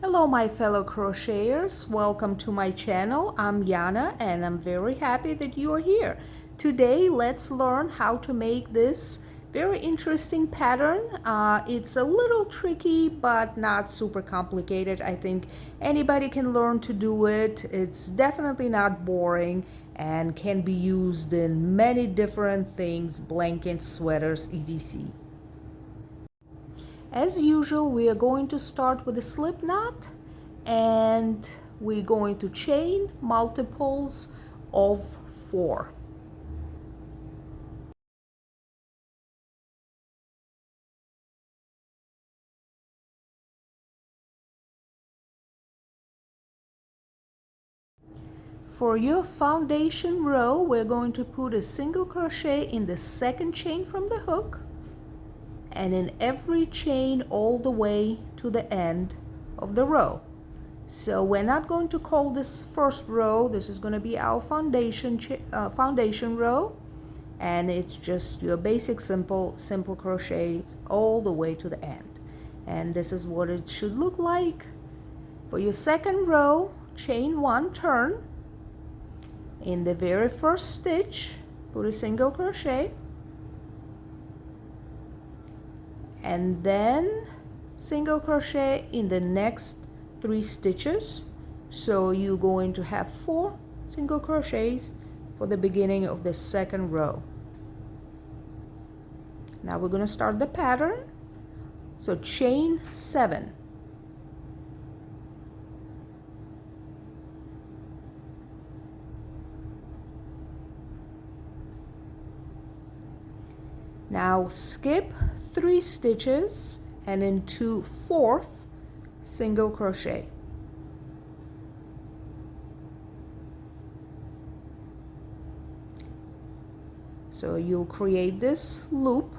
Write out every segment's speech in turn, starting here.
Hello my fellow crocheters, welcome to my channel. I'm Yana and I'm very happy that you are here. Today let's learn how to make this very interesting pattern. It's a little tricky but not super complicated. I think anybody can learn to do it. It's definitely not boring and can be used in many different things, blankets, sweaters, etc. As usual, we are going to start with a slip knot and we're going to chain multiples of 4. For your foundation row, we're going to put a single crochet in the second chain from the hook and in every chain all the way to the end of the row. So we're not going to call this first row. This is going to be our foundation row, and it's just your basic simple crochets all the way to the end. And this is what it should look like. For your second row, chain 1, turn. In the very first stitch, put a single crochet, and then single crochet in the next 3 stitches. So you're going to have 4 single crochets for the beginning of the second row. Now we're going to start the pattern. So chain 7. Now skip 3 stitches and into 4th single crochet. So you'll create this loop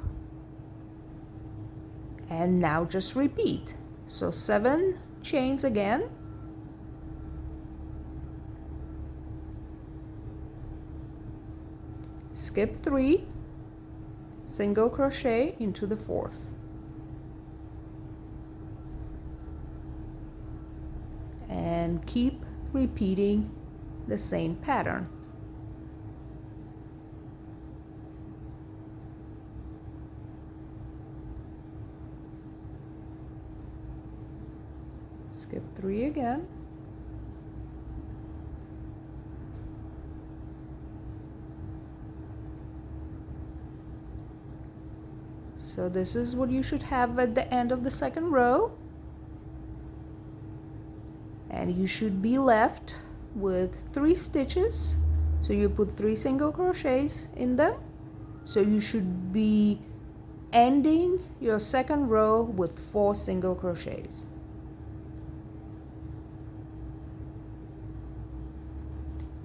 and now just repeat. So 7 chains again, skip 3, single crochet into the 4th, and keep repeating the same pattern. Skip 3 again, so this is what you should have at the end of the second row, and you should be left with 3 stitches. So you put 3 single crochets in them, so you should be ending your second row with 4 single crochets.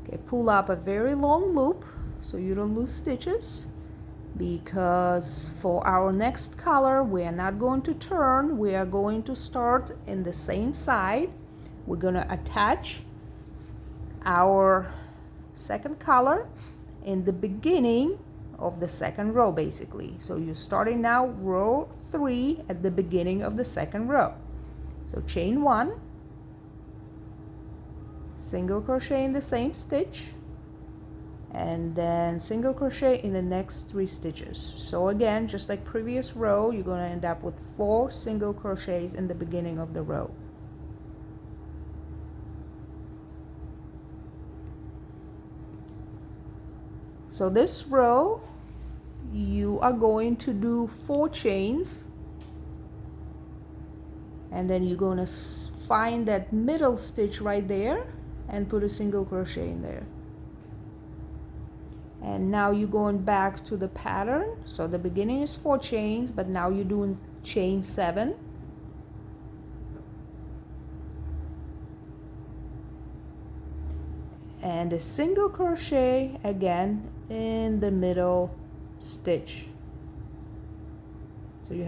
Okay, pull up a very long loop so you don't lose stitches, because for our next color we are not going to turn. We are going to start in the same side. We're going to attach our second color in the beginning of the second row, basically. So you're starting now row 3 at the beginning of the second row. So chain 1, single crochet in the same stitch, and then single crochet in the next 3 stitches. So again, just like previous row, you're going to end up with 4 single crochets in the beginning of the row. So this row, you are going to do 4 chains, and then you're going to find that middle stitch right there and put a single crochet in there. And now you're going back to the pattern. So the beginning is 4 chains, but now you're doing chain 7. And a single crochet again in the middle stitch. So you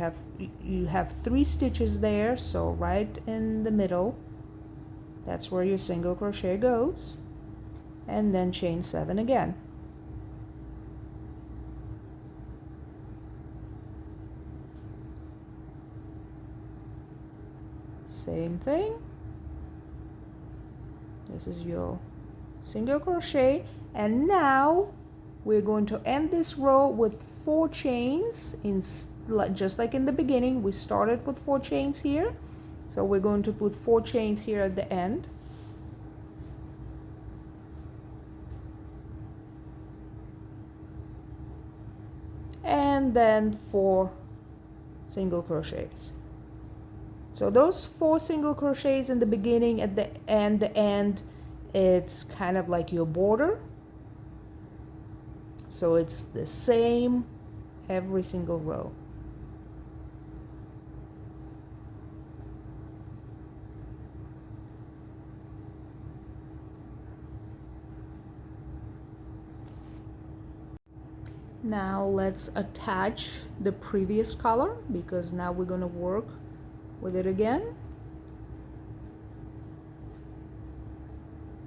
have 3 stitches there, so right in the middle, that's where your single crochet goes, and then chain 7 again. Same thing, This is your single crochet, and now we're going to end this row with 4 chains in just like in the beginning. We started with 4 chains here, so we're going to put 4 chains here at the end. And then 4 single crochets. So those 4 single crochets in the beginning, at the end, it's kind of like your border. So it's the same every single row. Now let's attach the previous color, because now we're going to work with it again.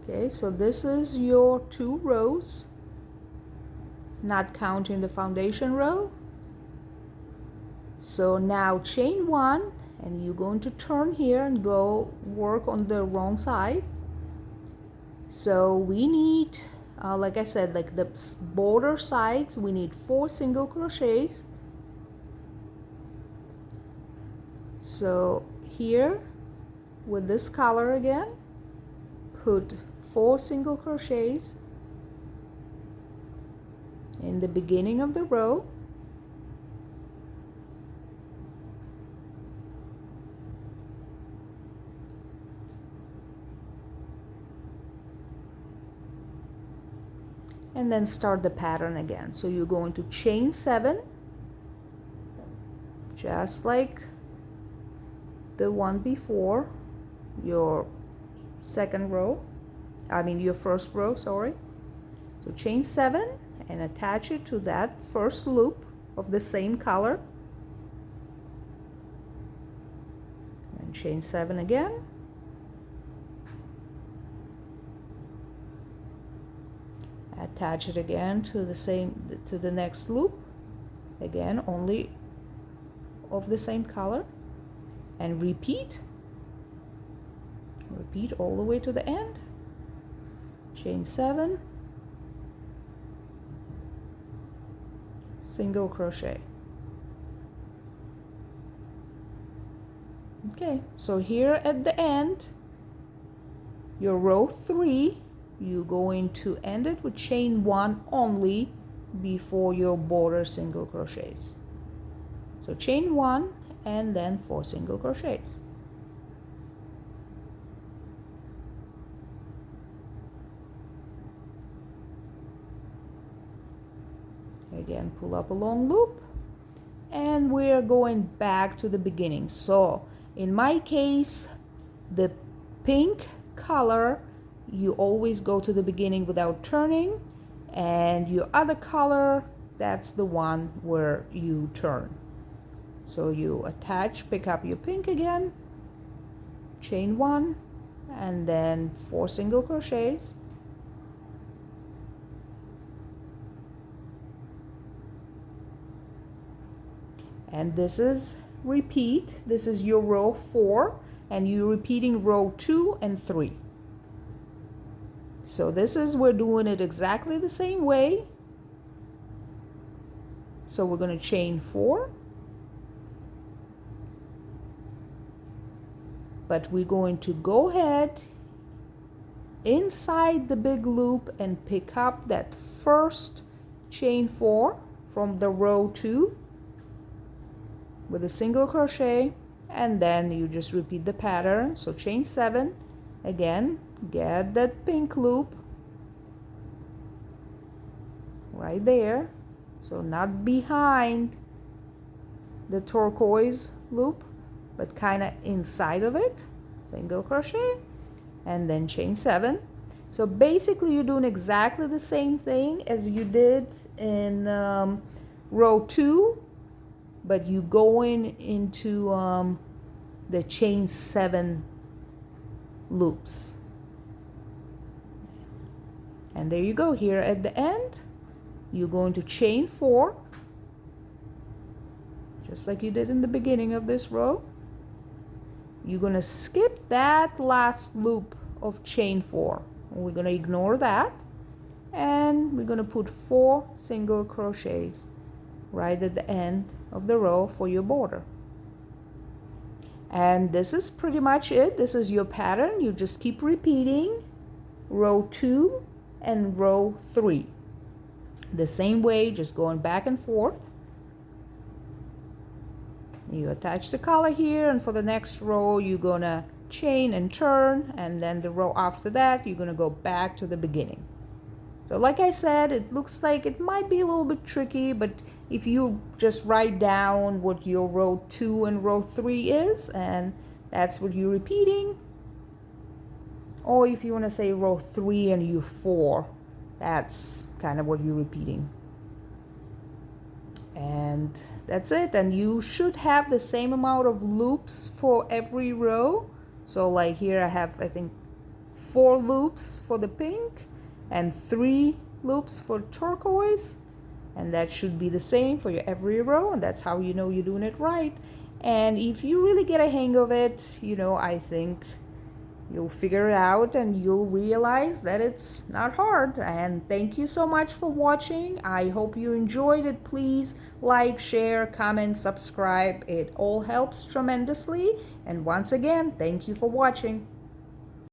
Okay, so this is your 2 rows, not counting the foundation row. So now chain 1, and you're going to turn here and go work on the wrong side. So we need, like I said, like the border sides, we need 4 single crochets. So here with this color again, put 4 single crochets in the beginning of the row. And then start the pattern again. So you're going to chain 7, just like the one before, your second row, your first row, sorry. So chain 7 and attach it to that first loop of the same color, and chain 7 again. Attach it again to the next loop, again only of the same color, and repeat all the way to the end. Chain 7, single crochet. Okay, so here at the end, your row 3, you're going to end it with chain 1 only before your border single crochets. So chain 1 and then 4 single crochets. Again, pull up a long loop, and we're going back to the beginning. So in my case, the pink color, you always go to the beginning without turning, and your other color, that's the one where you turn. So you attach, pick up your pink again, chain 1, and then 4 single crochets. And this is repeat. This is your row 4, and you're repeating row 2 and 3. So this is, we're doing it exactly the same way. So we're going to chain 4, but we're going to go ahead inside the big loop and pick up that first chain 4 from the row 2 with a single crochet, and then you just repeat the pattern. So chain 7 again, get that pink loop right there, so not behind the turquoise loop, but kind of inside of it, single crochet, and then chain 7. So basically you're doing exactly the same thing as you did in row 2, but you going into the chain 7 loops. And there you go. Here at the end, you're going to chain 4, just like you did in the beginning of this row. You're going to skip that last loop of chain 4. We're going to ignore that, and we're going to put 4 single crochets right at the end of the row for your border. And this is pretty much it. This is your pattern. You just keep repeating row 2 and row 3 the same way, just going back and forth. You attach the collar here, and for the next row you're gonna chain and turn, and then the row after that you're gonna go back to the beginning. So like I said, it looks like it might be a little bit tricky, but if you just write down what your row 2 and row 3 is, and that's what you're repeating, or if you want to say row 3 and you 4, that's kind of what you're repeating. And that's it. And you should have the same amount of loops for every row. So like here I have, I think, 4 loops for the pink and 3 loops for turquoise, and that should be the same for your every row, and that's how you know you're doing it right. And if you really get a hang of it, you know, I think you'll figure it out and you'll realize that it's not hard. And thank you so much for watching. I hope you enjoyed it. Please like, share, comment, subscribe. It all helps tremendously. And once again, thank you for watching.